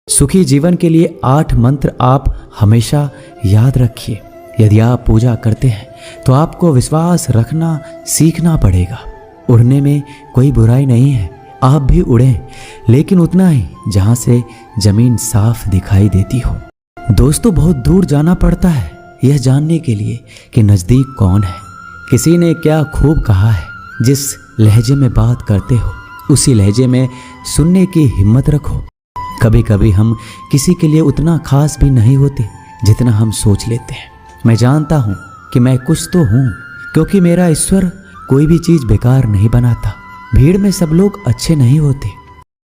सुखी जीवन के लिए 8 मंत्र आप हमेशा याद रखिए। यदि आप पूजा करते हैं तो आपको विश्वास रखना सीखना पड़ेगा। उड़ने में कोई बुराई नहीं है, आप भी उड़ें, लेकिन उतना ही जहां से जमीन साफ दिखाई देती हो। दोस्तों, बहुत दूर जाना पड़ता है यह जानने के लिए कि नज़दीक कौन है। किसी ने क्या खूब कहा है, जिस लहजे में बात करते हो उसी लहजे में सुनने की हिम्मत रखो। कभी कभी हम किसी के लिए उतना खास भी नहीं होते जितना हम सोच लेते हैं। मैं जानता हूँ कि मैं कुछ तो हूँ, क्योंकि मेरा ईश्वर कोई भी चीज़ बेकार नहीं बनाता। भीड़ में सब लोग अच्छे नहीं होते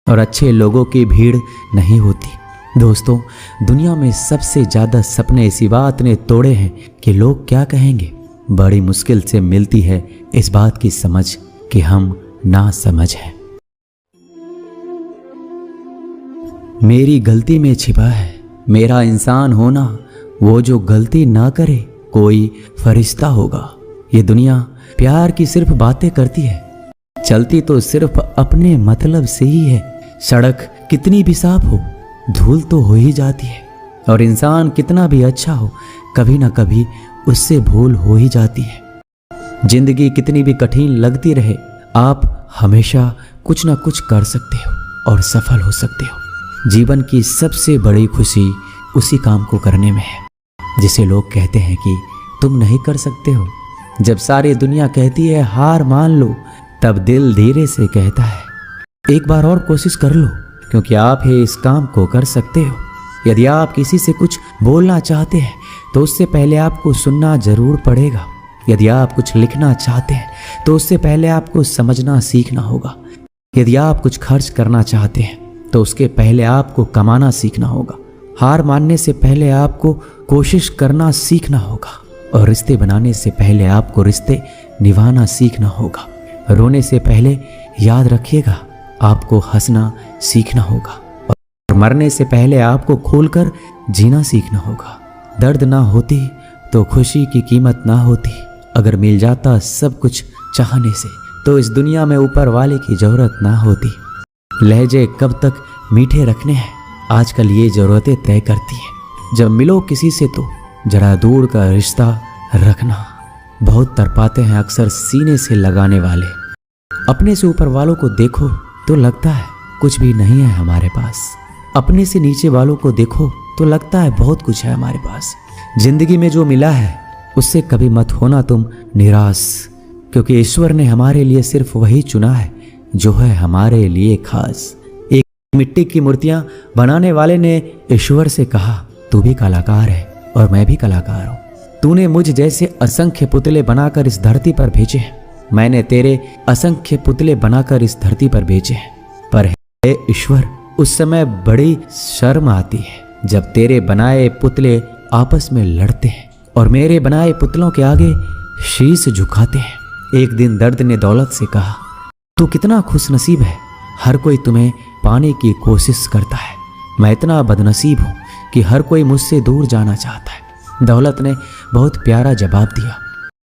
और अच्छे लोगों की भीड़ नहीं होती। दोस्तों, दुनिया में सबसे ज़्यादा सपने इसी बात ने तोड़े हैं कि लोग क्या कहेंगे। बड़ी मुश्किल से मिलती है इस बात की समझ कि हम ना समझ हैं। मेरी गलती में छिपा है मेरा इंसान होना, वो जो गलती ना करे कोई फरिश्ता होगा। ये दुनिया प्यार की सिर्फ बातें करती है, चलती तो सिर्फ अपने मतलब से ही है। सड़क कितनी भी साफ हो, धूल तो हो ही जाती है, और इंसान कितना भी अच्छा हो, कभी ना कभी उससे भूल हो ही जाती है। जिंदगी कितनी भी कठिन लगती रहे, आप हमेशा कुछ ना कुछ कर सकते हो और सफल हो सकते हो। जीवन की सबसे बड़ी खुशी उसी काम को करने में है जिसे लोग कहते हैं कि तुम नहीं कर सकते हो। जब सारी दुनिया कहती है हार मान लो, तब दिल धीरे से कहता है एक बार और कोशिश कर लो, क्योंकि आप ही इस काम को कर सकते हो। यदि आप किसी से कुछ बोलना चाहते हैं तो उससे पहले आपको सुनना जरूर पड़ेगा। यदि आप कुछ लिखना चाहते हैं तो उससे पहले आपको समझना सीखना होगा। यदि आप कुछ खर्च करना चाहते हैं तो उसके पहले आपको कमाना सीखना होगा। हार मानने से पहले आपको कोशिश करना सीखना होगा, और रिश्ते बनाने से पहले आपको रिश्ते निभाना सीखना होगा। रोने से पहले याद रखिएगा आपको हंसना सीखना होगा, और मरने से पहले आपको खोलकर जीना सीखना होगा। दर्द ना होती तो खुशी की कीमत ना होती। अगर मिल जाता सब कुछ चाहने से तो इस दुनिया में ऊपर वाले की जरूरत ना होती। लहजे कब तक मीठे रखने हैं, आजकल ये ज़रूरतें तय करती हैं। जब मिलो किसी से तो जरा दूर का रिश्ता रखना। बहुत तड़पाते हैं अक्सर सीने से लगाने वाले। अपने से ऊपर वालों को देखो तो लगता है कुछ भी नहीं है हमारे पास। अपने से नीचे वालों को देखो तो लगता है बहुत कुछ है हमारे पास। जिंदगी में जो मिला है उससे कभी मत होना तुम निराश, क्योंकि ईश्वर ने हमारे लिए सिर्फ वही चुना है जो है हमारे लिए खास। एक मिट्टी की मूर्तियां बनाने वाले ने ईश्वर से कहा तू भी कलाकार है और मैं भी कलाकार हूं। तूने मुझ जैसे असंख्य पुतले बनाकर इस धरती पर भेजे हैं, मैंने तेरे असंख्य पुतले बनाकर इस धरती पर भेजे हैं। पर हे ईश्वर, उस समय बड़ी शर्म आती है जब तेरे बनाए पुतले आपस में लड़ते हैं और मेरे बनाए पुतलों के आगे शीश झुकाते हैं। एक दिन दर्द ने दौलत से कहा तू कितना खुशनसीब है, हर कोई तुम्हें पाने की कोशिश करता है। मैं इतना बदनसीब हूँ कि हर कोई मुझसे दूर जाना चाहता है। दौलत ने बहुत प्यारा जवाब दिया,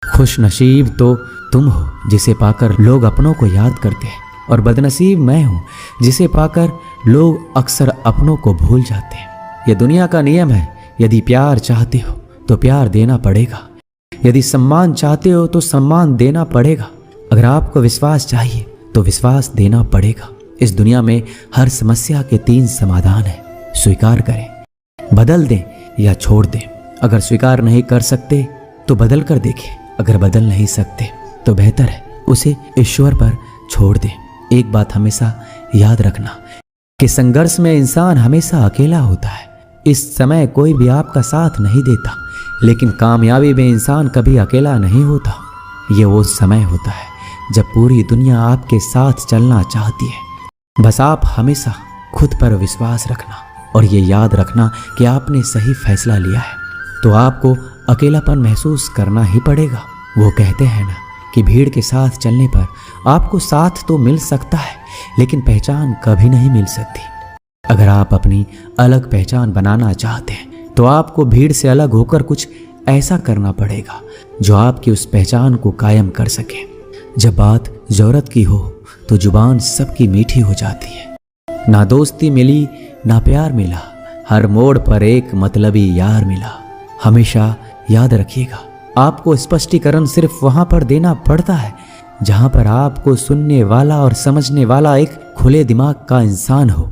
खुश नसीब तो तुम हो जिसे पाकर लोग अपनों को याद करते हैं, और बदनसीब मैं हूँ जिसे पाकर लोग अक्सर अपनों को भूल जाते हैं। यह दुनिया का नियम है, यदि प्यार चाहते हो तो प्यार देना पड़ेगा, यदि सम्मान चाहते हो तो सम्मान देना पड़ेगा। अगर आपको विश्वास चाहिए तो विश्वास देना पड़ेगा। इस दुनिया में हर समस्या के 3 समाधान हैं, स्वीकार करें, बदल दें या छोड़ दें। अगर स्वीकार नहीं कर सकते तो बदल कर देखें, अगर बदल नहीं सकते तो बेहतर है उसे ईश्वर पर छोड़ दें। एक बात हमेशा याद रखना कि संघर्ष में इंसान हमेशा अकेला होता है। इस समय कोई भी आपका साथ नहीं देता, लेकिन कामयाबी में इंसान कभी अकेला नहीं होता। ये वो समय होता है जब पूरी दुनिया आपके साथ चलना चाहती है। बस आप हमेशा खुद पर विश्वास रखना और ये याद रखना कि आपने सही फैसला लिया है तो आपको अकेलापन महसूस करना ही पड़ेगा। वो कहते हैं ना कि भीड़ के साथ चलने पर आपको साथ तो मिल सकता है, लेकिन पहचान कभी नहीं मिल सकती। अगर आप अपनी अलग पहचान बनाना चाहते हैं तो आपको भीड़ से अलग होकर कुछ ऐसा करना पड़ेगा जो आपकी उस पहचान को कायम कर सके। जब बात जरूरत की हो तो जुबान सबकी मीठी हो जाती है, ना दोस्ती मिली ना प्यार मिला, हर मोड़ पर एक मतलबी यार मिला। हमेशा याद रखिएगा, आपको स्पष्टीकरण सिर्फ वहां पर देना पड़ता है जहां पर आपको सुनने वाला और समझने वाला एक खुले दिमाग का इंसान हो।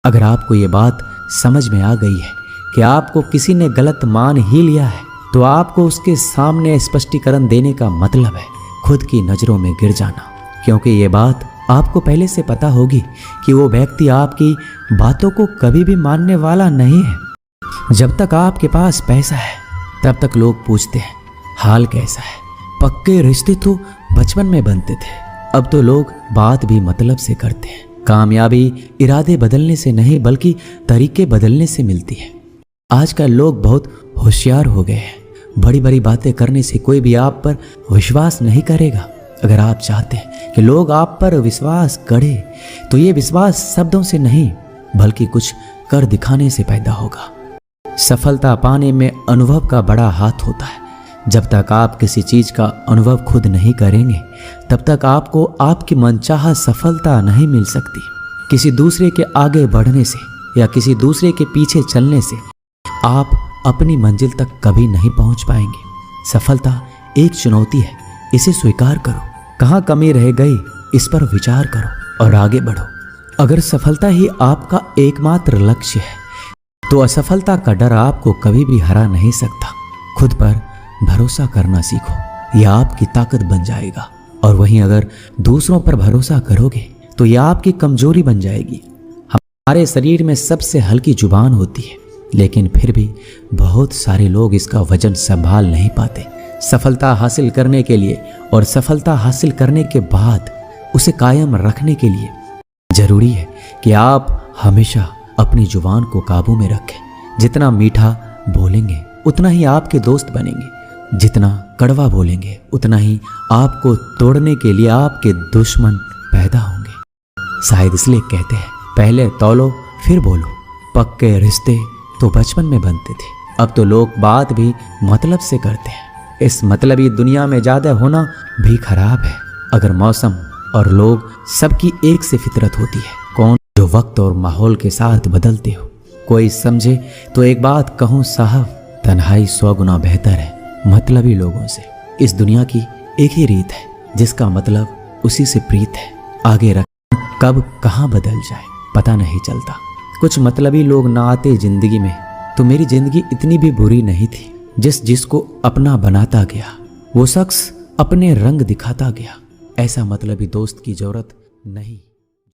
अगर आपको ये बात समझ में आ गई है कि आपको किसी ने गलत मान ही लिया है, तो आपको उसके सामने स्पष्टीकरण देने का मतलब है खुद की नज़रों में गिर जाना, क्योंकि ये बात आपको पहले से पता होगी कि वो व्यक्ति आपकी बातों को कभी भी मानने वाला नहीं है। जब तक आपके पास पैसा है तब तक लोग पूछते हैं हाल कैसा है। पक्के रिश्ते तो बचपन में बनते थे, अब तो लोग बात भी मतलब से करते हैं। कामयाबी इरादे बदलने से नहीं बल्कि तरीके बदलने से मिलती है। आजकल लोग बहुत होशियार हो गए हैं, बड़ी बड़ी बातें करने से कोई भी आप पर विश्वास नहीं करेगा। अगर आप चाहते हैं कि लोग आप पर विश्वास करें, तो ये विश्वास शब्दों से नहीं बल्कि कुछ कर दिखाने से पैदा होगा। सफलता पाने में अनुभव का बड़ा हाथ होता है। जब तक आप किसी चीज का अनुभव खुद नहीं करेंगे, तब तक आपको आपकी मनचाहा सफलता नहीं मिल सकती। किसी दूसरे के आगे बढ़ने से या किसी दूसरे के पीछे चलने से आप अपनी मंजिल तक कभी नहीं पहुंच पाएंगे। सफलता एक चुनौती है, इसे स्वीकार करो। कहाँ कमी रह गई इस पर विचार करो और आगे बढ़ो। अगर सफलता ही आपका एकमात्र लक्ष्य है, तो असफलता का डर आपको कभी भी हरा नहीं सकता। खुद पर भरोसा करना सीखो, यह आपकी ताकत बन जाएगा। और वहीं अगर दूसरों पर भरोसा करोगे तो यह आपकी कमजोरी बन जाएगी। हमारे शरीर में सबसे हल्की जुबान होती है, लेकिन फिर भी बहुत सारे लोग इसका वजन संभाल नहीं पाते। सफलता हासिल करने के लिए और सफलता हासिल करने के बाद उसे कायम रखने के लिए जरूरी है कि आप हमेशा अपनी जुबान को काबू में रखें। जितना मीठा बोलेंगे उतना ही आपके दोस्त बनेंगे, जितना कड़वा बोलेंगे उतना ही आपको तोड़ने के लिए आपके दुश्मन पैदा होंगे। शायद इसलिए कहते हैं पहले तौलो फिर बोलो। पक्के रिश्ते तो बचपन में बनते थे, अब तो लोग बात भी मतलब से करते हैं। इस मतलबी दुनिया में ज्यादा होना भी खराब है। अगर मौसम और लोग सबकी एक से फितरत होती है, कौन जो वक्त और माहौल के साथ बदलते हो। कोई समझे तो एक बात कहूँ साहब, तन्हाई 100 गुना बेहतर है मतलबी लोगों से। इस दुनिया की एक ही रीत है, जिसका मतलब उसी से प्रीत है। आगे रख कब कहाँ बदल जाए पता नहीं चलता। कुछ मतलबी लोग ना आते जिंदगी में तो मेरी जिंदगी इतनी भी बुरी नहीं थी। जिसको अपना बनाता गया वो शख्स अपने रंग दिखाता गया। ऐसा मतलबी दोस्त की जरूरत नहीं।